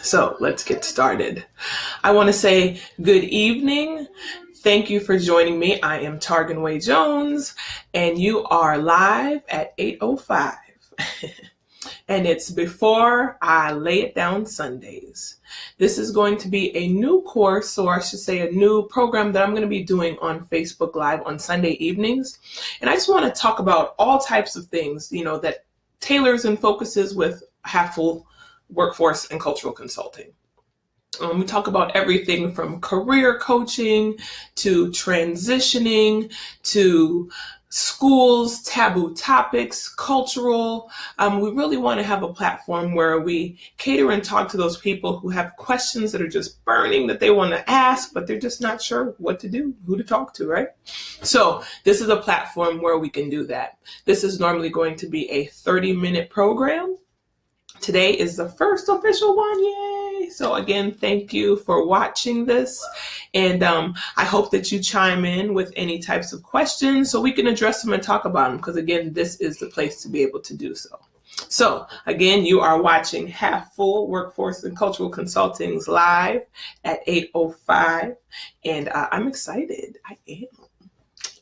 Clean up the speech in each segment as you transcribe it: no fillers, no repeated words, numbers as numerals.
So let's get started. I want to say good evening. Thank you for joining me. I am Targan Way Jones, and you are live at 8:05. And it's before I lay it down Sundays. This is going to be a new course, or I should say a new program that I'm going to be doing on Facebook Live on Sunday evenings. And I just want to talk about all types of things, that tailors and focuses with Half Full Workforce and Cultural Consulting. We talk about everything from career coaching to transitioning to schools, taboo topics, cultural. We really want to have a platform where we cater and talk to those people who have questions that are just burning that they want to ask, but they're just not sure what to do, who to talk to, right? So this is a platform where we can do that. This is normally going to be a 30-minute program. Today is the first official one, yay! So again, thank you for watching this. And I hope that you chime in with any types of questions so we can address them and talk about them, because again, this is the place to be able to do so. So again, you are watching Half Full Workforce and Cultural Consulting's live at 8:05. And I'm excited, I am.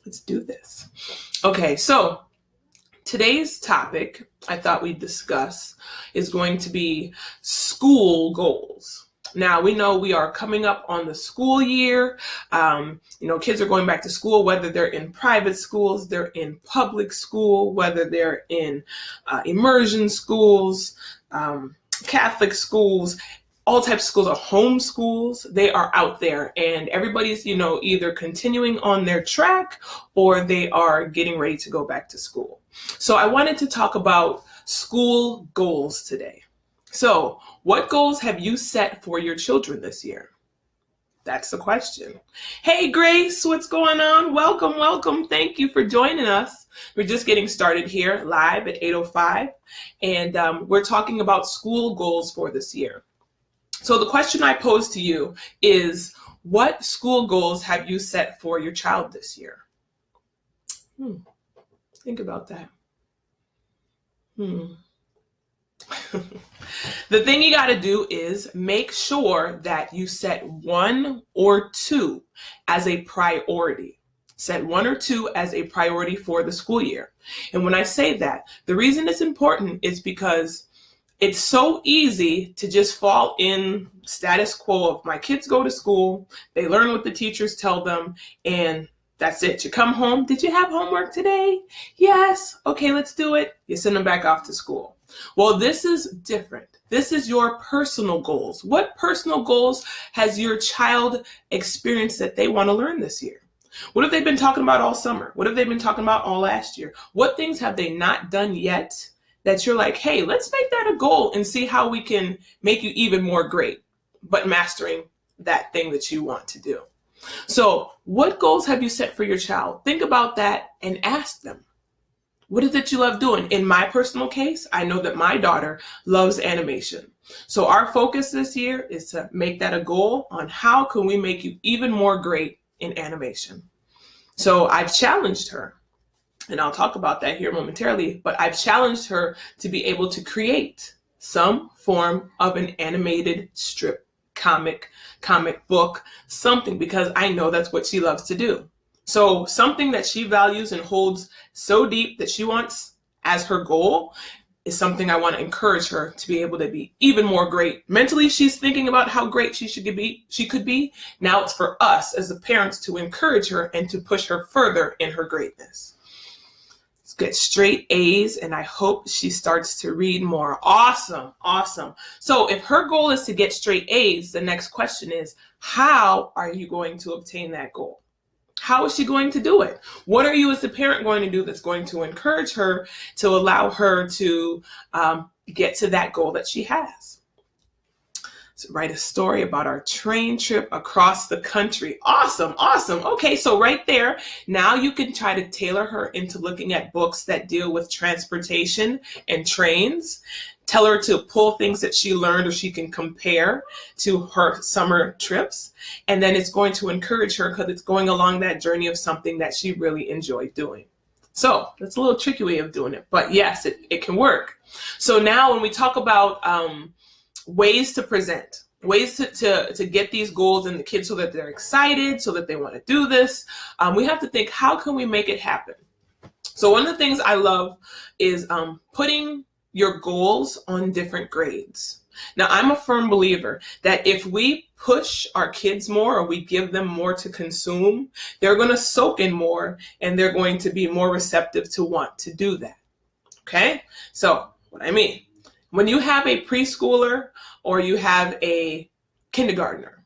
Let's do this. Okay, so today's topic I thought we'd discuss is going to be school goals. Now, we know we are coming up on the school year. Kids are going back to school, whether they're in private schools, they're in public school, whether they're in immersion schools, Catholic schools, all types of schools, are home schools. They are out there, and everybody's, either continuing on their track or they are getting ready to go back to school. So I wanted to talk about school goals today. So what goals have you set for your children this year? That's the question. Hey, Grace, what's going on? Welcome, welcome. Thank you for joining us. We're just getting started here live at 8:05, and we're talking about school goals for this year. So the question I pose to you is, what school goals have you set for your child this year? Think about that. The thing you got to do is make sure that you set one or two as a priority. Set one or two as a priority for the school year. And when I say that, the reason it's important is because it's so easy to just fall in status quo of my kids go to school, they learn what the teachers tell them, and that's it. You come home. Did you have homework today? Yes. Okay, let's do it. You send them back off to school. Well, this is different. This is your personal goals. What personal goals has your child experienced that they want to learn this year? What have they been talking about all summer? What have they been talking about all last year? What things have they not done yet that you're like, hey, let's make that a goal and see how we can make you even more great, but mastering that thing that you want to do. So what goals have you set for your child? Think about that and ask them, what is it you love doing? In my personal case, I know that my daughter loves animation. So our focus this year is to make that a goal on how can we make you even more great in animation. So I've challenged her, and I'll talk about that here momentarily, but I've challenged her to be able to create some form of an animated strip, comic book, something, because I know that's what she loves to do. So something that she values and holds so deep that she wants as her goal is something I want to encourage her to be able to be even more great. Mentally, she's thinking about how great she could be. Now it's for us as the parents to encourage her and to push her further in her greatness. Let's get straight A's, and I hope she starts to read more. Awesome, awesome. So if her goal is to get straight A's, the next question is, how are you going to obtain that goal? How is she going to do it? What are you as a parent going to do that's going to encourage her to allow her to get to that goal that she has? So write a story about our train trip across the country. Awesome, awesome. Okay, so right there, now you can try to tailor her into looking at books that deal with transportation and trains. Tell her to pull things that she learned or she can compare to her summer trips. And then it's going to encourage her because it's going along that journey of something that she really enjoyed doing. So that's a little tricky way of doing it, but yes, it can work. So now when we talk about ways to present, ways to get these goals in the kids so that they're excited, so that they want to do this. We have to think, how can we make it happen? So one of the things I love is putting your goals on different grades. Now, I'm a firm believer that if we push our kids more, or we give them more to consume, they're going to soak in more, and they're going to be more receptive to want to do that. Okay? So what I mean, when you have a preschooler or you have a kindergartner,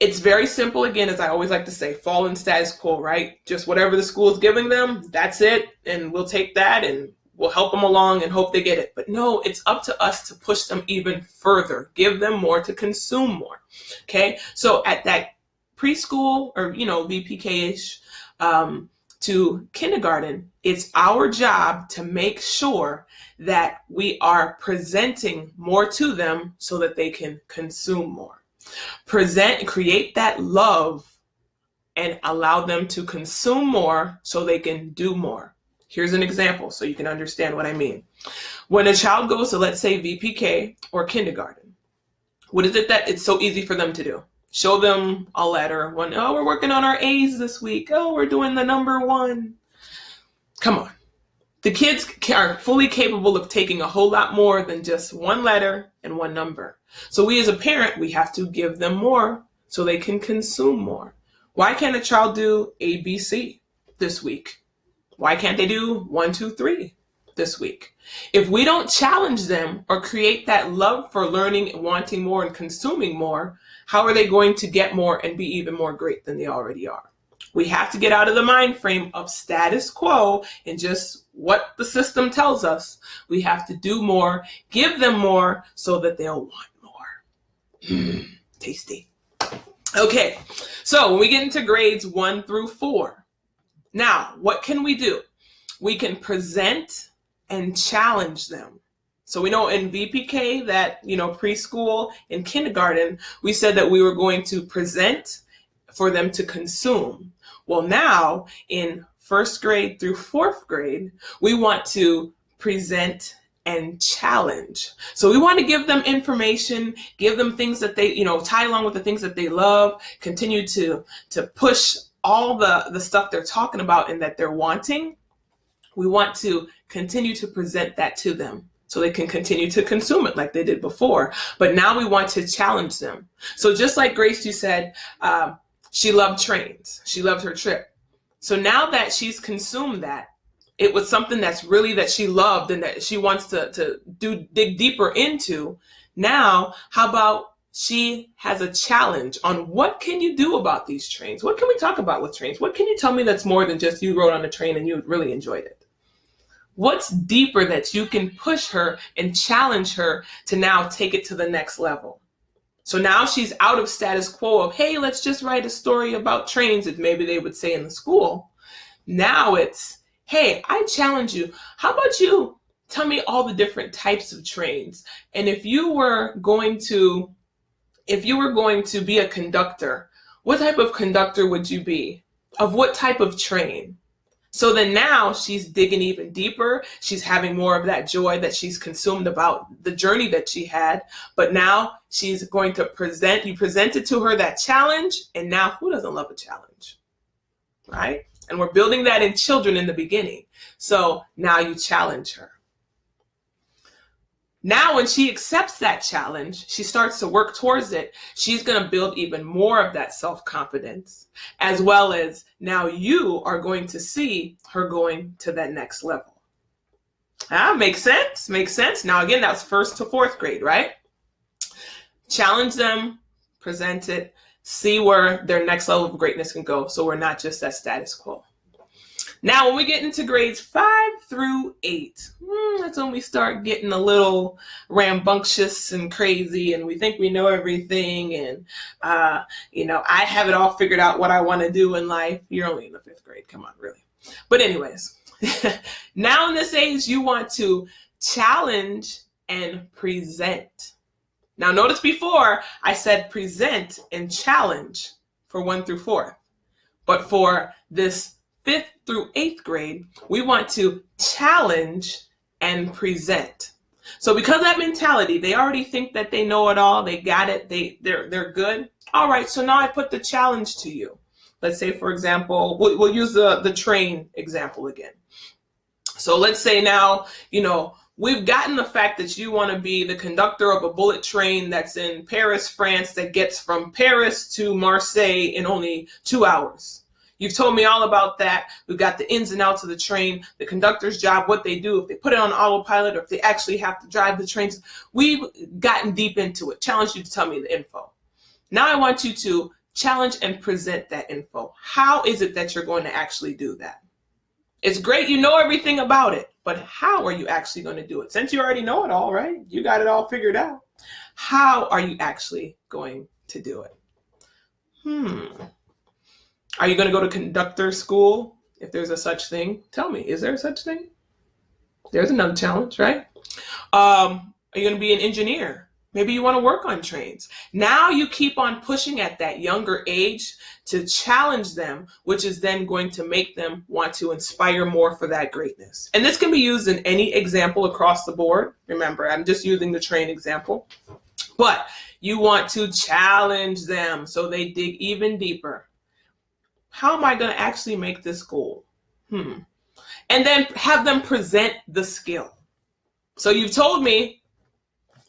it's very simple. Again, as I always like to say, fall in status quo, right? Just whatever the school is giving them, that's it. And we'll take that and we'll help them along and hope they get it. But no, it's up to us to push them even further, give them more to consume more. Okay. So at that preschool or, VPK-ish to kindergarten, it's our job to make sure that we are presenting more to them so that they can consume more. Create that love and allow them to consume more so they can do more. Here's an example so you can understand what I mean. When a child goes to, let's say, VPK or kindergarten, what is it that it's so easy for them to do? Show them a letter. Oh, we're working on our A's this week. Oh, we're doing the number 1. Come on. The kids are fully capable of taking a whole lot more than just one letter and one number. So we as a parent, we have to give them more so they can consume more. Why can't a child do ABC this week? Why can't they do 1, 2, 3 this week? If we don't challenge them or create that love for learning, wanting more, and consuming more, how are they going to get more and be even more great than they already are? We have to get out of the mind frame of status quo and just what the system tells us. We have to do more, give them more so that they'll want more. Tasty. Okay, so when we get into grades 1 through 4, now what can we do? We can present and challenge them. So we know in VPK that, preschool and kindergarten, we said that we were going to present for them to consume. Well, now in 1st grade through 4th grade, we want to present and challenge. So we want to give them information, give them things that they, tie along with the things that they love, continue to push all the stuff they're talking about and that they're wanting. We want to continue to present that to them so they can continue to consume it like they did before. But now we want to challenge them. So just like Grace, you said, she loved trains. She loved her trip. So now that she's consumed that, it was something that she loved and that she wants to dig deeper into. Now, how about she has a challenge on what can you do about these trains? What can we talk about with trains? What can you tell me that's more than just you rode on a train and you really enjoyed it? What's deeper that you can push her and challenge her to now take it to the next level? So now she's out of status quo of, hey, let's just write a story about trains, as maybe they would say in the school. Now it's, hey, I challenge you. How about you tell me all the different types of trains? And if you were going to be a conductor, what type of conductor would you be? Of what type of train? So then now she's digging even deeper. She's having more of that joy that she's consumed about the journey that she had. But now she's going to you presented to her that challenge. And now who doesn't love a challenge? Right? And we're building that in children in the beginning. So now you challenge her. Now, when she accepts that challenge, she starts to work towards it. She's going to build even more of that self-confidence, as well as now you are going to see her going to that next level. Makes sense? Makes sense. Now, again, that's 1st to 4th grade, right? Challenge them, present it, see where their next level of greatness can go. So we're not just at status quo. Now, when we get into grades 5 through 8, that's when we start getting a little rambunctious and crazy, and we think we know everything, and, I have it all figured out what I want to do in life. You're only in the 5th grade. Come on, really. But anyways, now in this age, you want to challenge and present. Now, notice before I said present and challenge for 1 through 4, but for this 5th through 8th grade, we want to challenge and present. So because of that mentality, they already think that they know it all, they got it, they're good. All right, so now I put the challenge to you. Let's say, for example, we'll use the train example again. So let's say now, we've gotten the fact that you want to be the conductor of a bullet train that's in Paris, France, that gets from Paris to Marseille in only 2 hours. You've told me all about that. We've got the ins and outs of the train, the conductor's job, what they do, if they put it on autopilot, or if they actually have to drive the trains. We've gotten deep into it. Challenge you to tell me the info. Now I want you to challenge and present that info. How is it that you're going to actually do that? It's great you know everything about it, but how are you actually going to do it? Since you already know it all, right? You got it all figured out. How are you actually going to do it? Are you going to go to conductor school? If there's a such thing, tell me, is there a such thing? There's another challenge, right? Are you going to be an engineer? Maybe you want to work on trains. Now you keep on pushing at that younger age to challenge them, which is then going to make them want to inspire more for that greatness. And this can be used in any example across the board. Remember, I'm just using the train example. But you want to challenge them so they dig even deeper. How am I going to actually make this goal? And then have them present the skill. So you've told me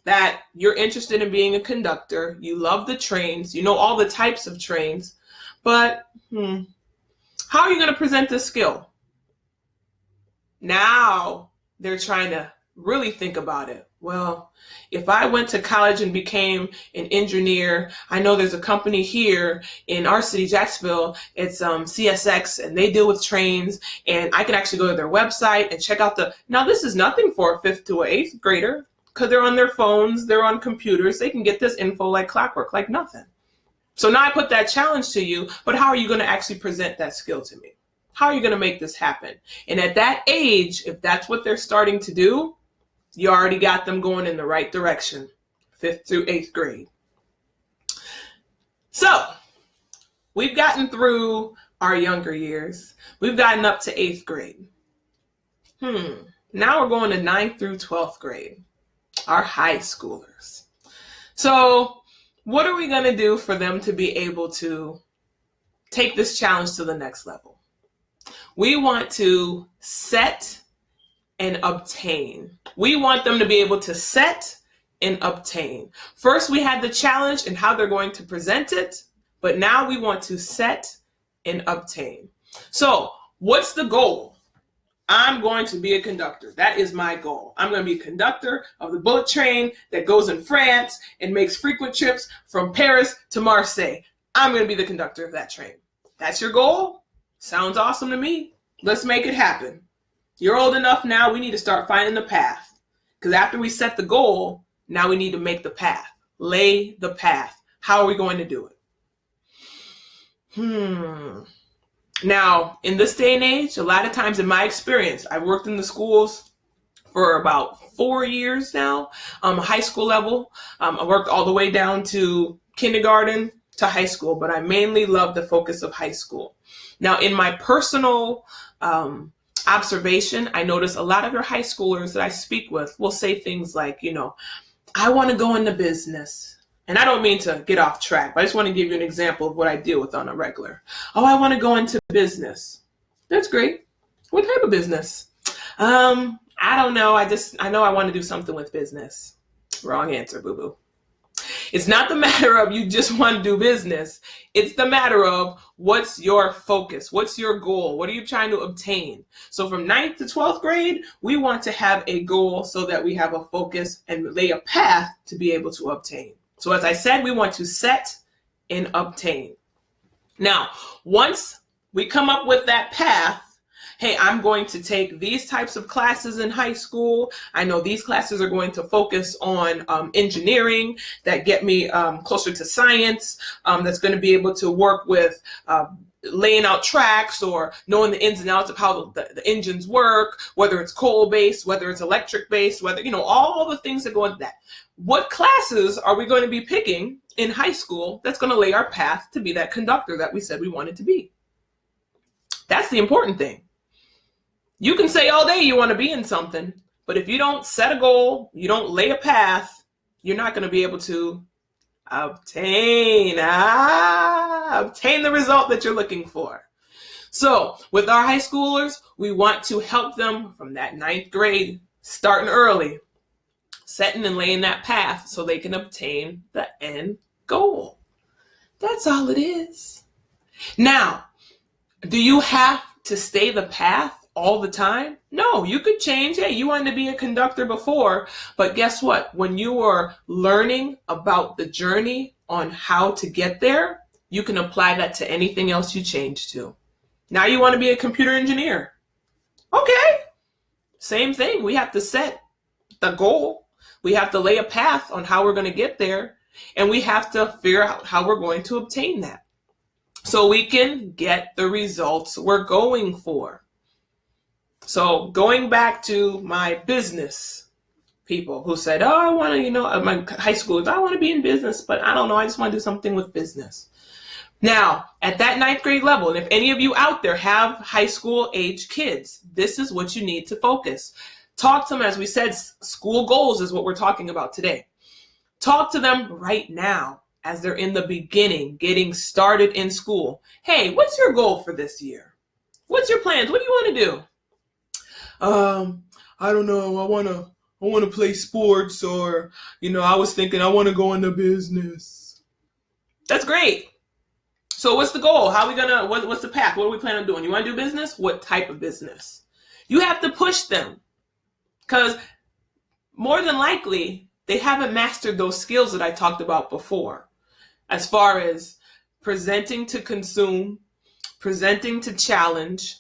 that you're interested in being a conductor, you love the trains, you know all the types of trains, but how are you going to present this skill? Now they're trying to really think about it. Well, if I went to college and became an engineer, I know there's a company here in our city, Jacksonville, it's CSX, and they deal with trains, and I can actually go to their website and check out now this is nothing for a 5th to an 8th grader, because they're on their phones, they're on computers, they can get this info like clockwork, like nothing. So now I put that challenge to you, but how are you going to actually present that skill to me? How are you going to make this happen? And at that age, if that's what they're starting to do, you already got them going in the right direction, 5th through 8th grade. So we've gotten through our younger years. We've gotten up to 8th grade. Now we're going to 9th through 12th grade. Our high schoolers. So what are we going to do for them to be able to take this challenge to the next level? We want to set and obtain. We want them to be able to set and obtain. First, we had the challenge and how they're going to present it, but now we want to set and obtain. So what's the goal? I'm going to be a conductor. That is my goal. I'm going to be a conductor of the bullet train that goes in France and makes frequent trips from Paris to Marseille. I'm going to be the conductor of that train. That's your goal? Sounds awesome to me. Let's make it happen. You're old enough now, we need to start finding the path. Because after we set the goal, now we need to make the path. Lay the path. How are we going to do it? Now, in this day and age, a lot of times in my experience, I've worked in the schools for about 4 years now, high school level. I worked all the way down to kindergarten to high school, but I mainly love the focus of high school. Now, in my personal observation, I notice a lot of your high schoolers that I speak with will say things like, I want to go into business. And I don't mean to get off track, but I just want to give you an example of what I deal with on a regular. Oh, I want to go into business. That's great. What type of business? I don't know. I know I want to do something with business. Wrong answer, boo-boo. It's not the matter of you just want to do business. It's the matter of what's your focus? What's your goal? What are you trying to obtain? So from 9th to 12th grade, we want to have a goal so that we have a focus and lay a path to be able to obtain. So as I said, we want to set and obtain. Now, once we come up with that path, hey, I'm going to take these types of classes in high school. I know these classes are going to focus on engineering that get me closer to science, that's going to be able to work with laying out tracks or knowing the ins and outs of how the engines work, whether it's coal-based, whether it's electric-based, whether, all the things that go into that. What classes are we going to be picking in high school that's going to lay our path to be that conductor that we said we wanted to be? That's the important thing. You can say all day you want to be in something, But if you don't set a goal, you don't lay a path, you're not going to be able to obtain the result that you're looking for. So with our high schoolers, we want to help them from that 9th grade, starting early, setting and laying that path so they can obtain the end goal. That's all it is. Now, do you have to stay the path all the time? No, you could change. Hey, you wanted to be a conductor before, but guess what? When you are learning about the journey on how to get there, you can apply that to anything else you change to. Now you want to be a computer engineer. Okay, same thing. We have to set the goal. We have to lay a path on how we're going to get there, and we have to figure out how we're going to obtain that so we can get the results we're going for. So going back to my business people who said, oh, I want to, my high schoolers, I want to be in business, but I don't know, I just want to do something with business. Now, at that 9th grade level, and if any of you out there have high school age kids, this is what you need to focus. Talk to them, as we said, school goals is what we're talking about today. Talk to them right now as they're in the beginning, getting started in school. Hey, what's your goal for this year? What's your plans? What do you want to do? I don't know. I want to play sports, or, I was thinking I want to go into business. That's great. So what's the goal? How are we what's the path? What do we plan on doing? You want to do business? What type of business? You have to push them, because more than likely they haven't mastered those skills that I talked about before, as far as presenting to consume, presenting to challenge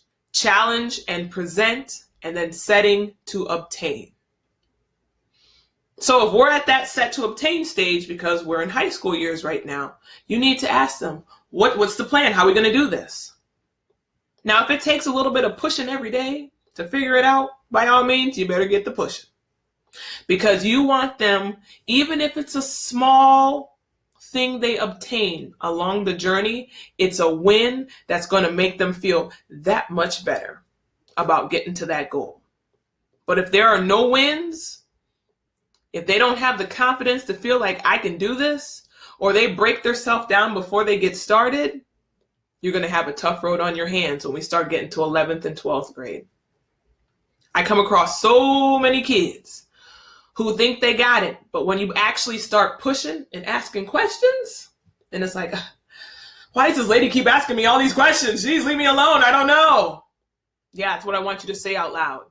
and present, and then setting to obtain. So if we're at that set to obtain stage, because we're in high school years right now, you need to ask them, what's the plan? How are we going to do this? Now, if it takes a little bit of pushing every day to figure it out, by all means, you better get the pushing. Because you want them, even if it's a small thing they obtain along the journey, it's a win that's going to make them feel that much better about getting to that goal. But if there are no wins, if they don't have the confidence to feel like I can do this, or they break themselves down before they get started, you're going to have a tough road on your hands when we start getting to 11th and 12th grade. I come across so many kids who think they got it, but when you actually start pushing and asking questions, and it's like, why does this lady keep asking me all these questions? Jeez, leave me alone. I don't know. Yeah, it's what I want you to say out loud.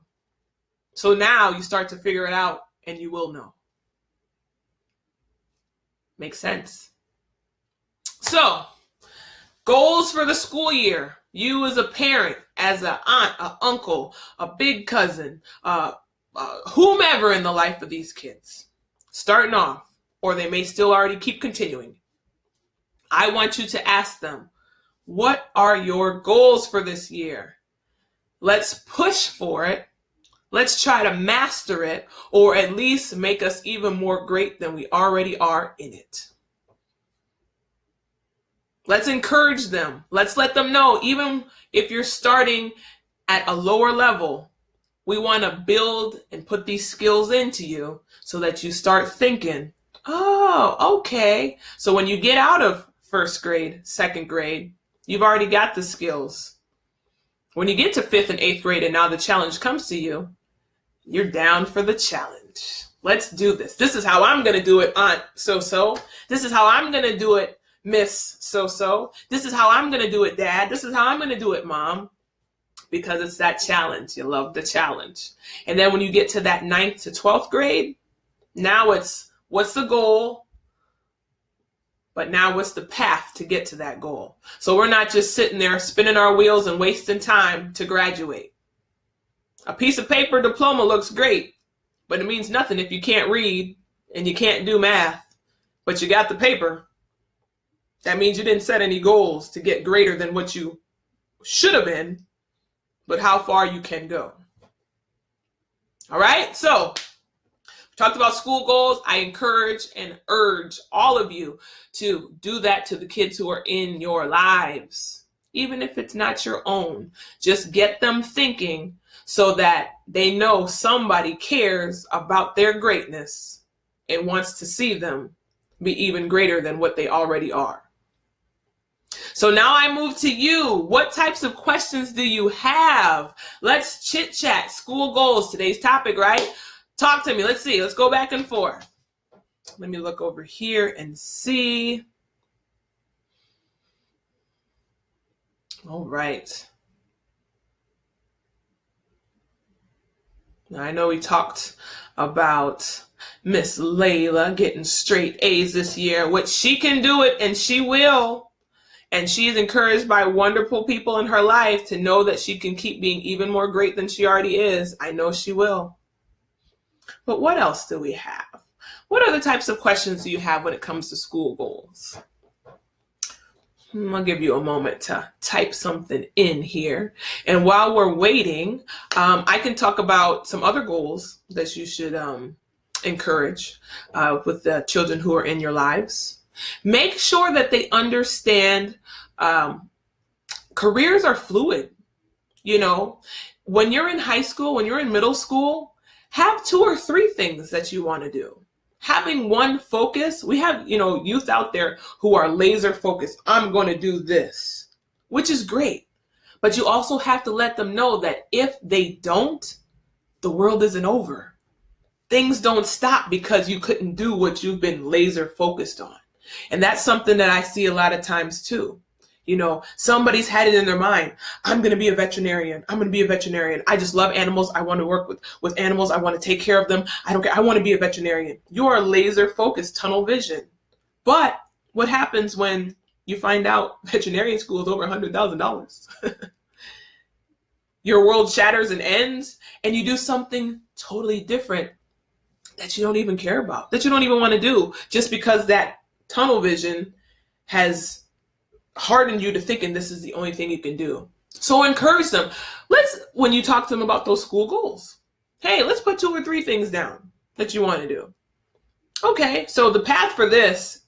So now you start to figure it out, and you will know. Makes sense. So, goals for the school year. You as a parent, as an aunt, an uncle, a big cousin, whomever in the life of these kids, starting off, or they may still already keep continuing. I want you to ask them, what are your goals for this year? Let's push for it. Let's try to master it, or at least make us even more great than we already are in it. Let's encourage them. Let's let them know, even if you're starting at a lower level, we want to build and put these skills into you so that you start thinking, oh, okay. So when you get out of 1st grade, 2nd grade, you've already got the skills. When you get to 5th and 8th grade and now the challenge comes to you, you're down for the challenge. Let's do this. This is how I'm going to do it, Aunt So-So. This is how I'm going to do it, Miss So-So. This is how I'm going to do it, Dad. This is how I'm going to do it, Mom. Because it's that challenge. You love the challenge. And then when you get to that 9th to 12th grade, now it's, what's the goal? But now what's the path to get to that goal? So we're not just sitting there spinning our wheels and wasting time to graduate. A piece of paper diploma looks great, but it means nothing if you can't read and you can't do math, but you got the paper. That means you didn't set any goals to get greater than what you should have been, but how far you can go. All right, so we talked about school goals. I encourage and urge all of you to do that to the kids who are in your lives. even if it's not your own. Just get them thinking so that they know somebody cares about their greatness and wants to see them be even greater than what they already are. So now I move to you. What types of questions do you have? Let's chit chat. School goals, today's topic, right? Talk to me. Let's see. Let's go back and forth. Let me look over here and see. All right. Now, I know we talked about Miss Layla getting straight A's this year, which she can do it and she will. And she is encouraged by wonderful people in her life to know that she can keep being even more great than she already is. I know she will. But what else do we have? What other types of questions do you have when it comes to school goals? I'll give you a moment to type something in here. And while we're waiting, I can talk about some other goals that you should encourage with the children who are in your lives. Make sure that they understand careers are fluid. You know, when you're in high school, when you're in middle school, have 2 or 3 things that you want to do. Having one focus, we have, youth out there who are laser focused. I'm going to do this, which is great. But you also have to let them know that if they don't, the world isn't over. Things don't stop because you couldn't do what you've been laser focused on. And that's something that I see a lot of times too. Somebody's had it in their mind. I'm going to be a veterinarian. I'm going to be a veterinarian. I just love animals. I want to work with animals. I want to take care of them. I don't care. I want to be a veterinarian. You are laser focused, tunnel vision. But what happens when you find out veterinarian school is over $100,000? Your world shatters and ends, and you do something totally different that you don't even care about, that you don't even want to do, just because that tunnel vision has hardened you to thinking this is the only thing you can do. So encourage them. When you talk to them about those school goals, hey, let's put 2 or 3 things down that you want to do. Okay, so the path for this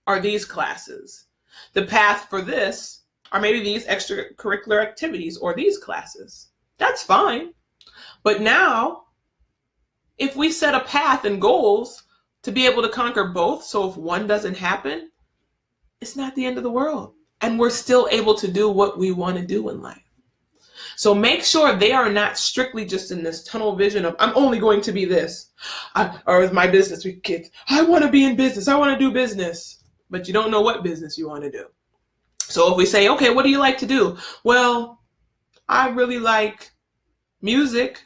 are these classes. The path for this are maybe these extracurricular activities or these classes. That's fine. But now, if we set a path and goals to be able to conquer both, so if one doesn't happen, it's not the end of the world. And we're still able to do what we want to do in life. So make sure they are not strictly just in this tunnel vision of, I'm only going to be this. Or with my business with kids, I want to be in business. I want to do business. But you don't know what business you want to do. So if we say, okay, what do you like to do? Well, I really like music.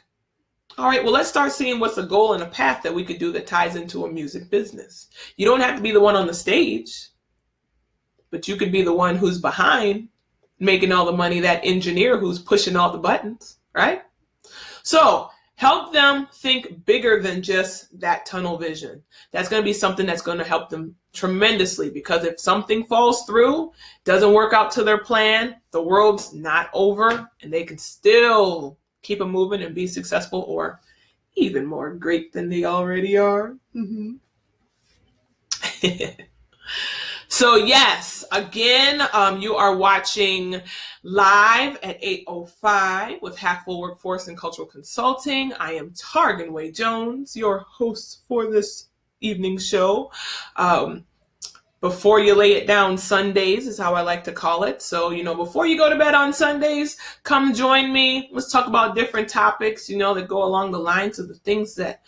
All right, well, let's start seeing what's a goal and a path that we could do that ties into a music business. You don't have to be the one on the stage, but you could be the one who's behind making all the money, that engineer who's pushing all the buttons, right? So help them think bigger than just that tunnel vision. That's going to be something that's going to help them tremendously, because if something falls through, doesn't work out to their plan, the world's not over, and they can still keep it moving and be successful or even more great than they already are. Mm-hmm. So yes, again, you are watching live at 8:05 with Half Full Workforce and Cultural Consulting. I am Targan Way Jones, your host for this evening show. Before you lay it down Sundays is how I like to call it. So, before you go to bed on Sundays, come join me. Let's talk about different topics, that go along the lines of the things that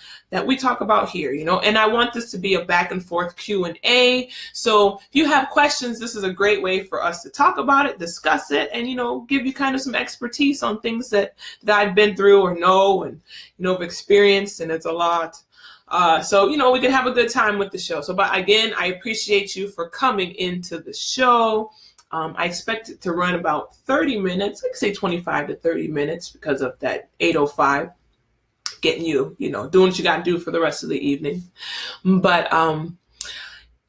we talk about here, and I want this to be a back and forth Q&A. So if you have questions, this is a great way for us to talk about it, discuss it, and, give you kind of some expertise on things that I've been through or know and, have experienced, and it's a lot. So, we can have a good time with the show. So, but again, I appreciate you for coming into the show. I expect it to run about 30 minutes, like say 25 to 30 minutes because of that 8:05, getting you, doing what you got to do for the rest of the evening. But,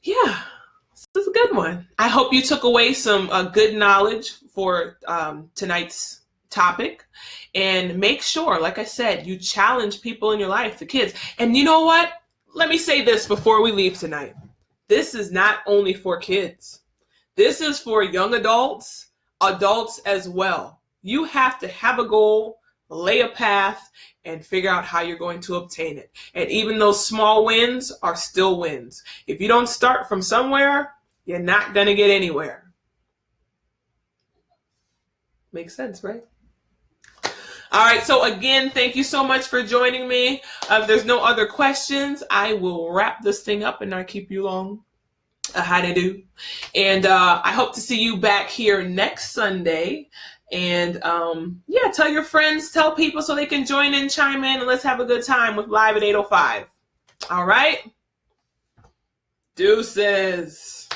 yeah, this is a good one. I hope you took away some good knowledge for tonight's topic. And make sure, like I said, you challenge people in your life, the kids. And you know what? Let me say this before we leave tonight. This is not only for kids. This is for young adults Adults as well. You have to have a goal, lay a path, and figure out how you're going to obtain it. And even those small wins are still wins. If you don't start from somewhere, you're not going to get anywhere. Makes sense, right? All right, so again, thank you so much for joining me. If there's no other questions, I will wrap this thing up and not keep you long. How to do. And I hope to see you back here next Sunday. And yeah, tell your friends, tell people so they can join in, chime in, and let's have a good time with Live at 8:05. All right? Deuces.